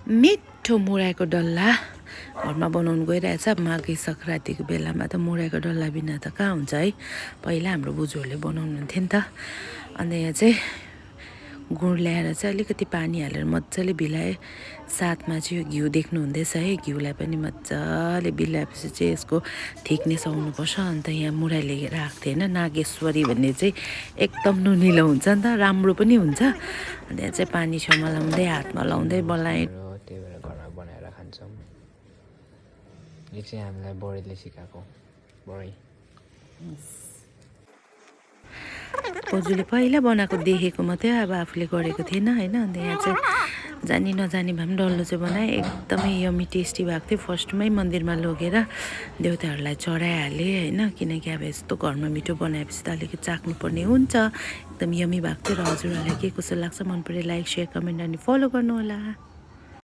मिठो मुराइको डल्ला घरमा बनाउनु गइरहेछ। माघे सङ्क्रान्तिको बेलामा त मुराइको डल्ला बिना त कहाँ हुन्छ है। पहिला हाम्रो बोजूहरूले बनाउनुहुन्थ्यो नि त। अन्त यहाँ चाहिँ गुड ल्याएर चाहिँ अलिकति पानी हालेर मजाले भिलाएँ। साथमा चाहिँ यो घिउ देख्नुहुँदैछ है। घिउलाई पनि मजाले बिलाएपछि चाहिँ यसको थिकनेस आउनुपर्छ। अन्त यहाँ मुराइ लिएर आएको थिएँ होइन, नागेश्वरी भन्ने चाहिँ एकदम नुनिलो हुन्छ नि त, राम्रो पनि हुन्छ। अन्त यहाँ चाहिँ पानी छेउमा लाउँदै हातमा लाउँदै बनाएँ। त्यही भएर घरमा बनाएर खान्छौँ। यो चाहिँ हामीलाई बडीले सिकाएको बडी। बोजूले पहिला बनाएको देखेको मात्रै, अब आफूले गरेको थिएन होइन। अन्त यहाँ चाहिँ जानी नजानी भए पनि डल्लो चाहिँ बनाएँ। एकदमै यमी टेस्टी भएको थियो। फर्स्टमै मन्दिरमा लगेर देउताहरूलाई चढाइहालेँ होइन, किनकि अब यस्तो घरमा मिठो बनाएपछि त अलिकति चाख्नुपर्ने हुन्छ। एकदम यमी भएको थियो। र हजुरहरूलाई के कसो लाग्छ मन पऱ्यो लाइक, सेयर, कमेन्ट अनि फलो गर्नुहोला।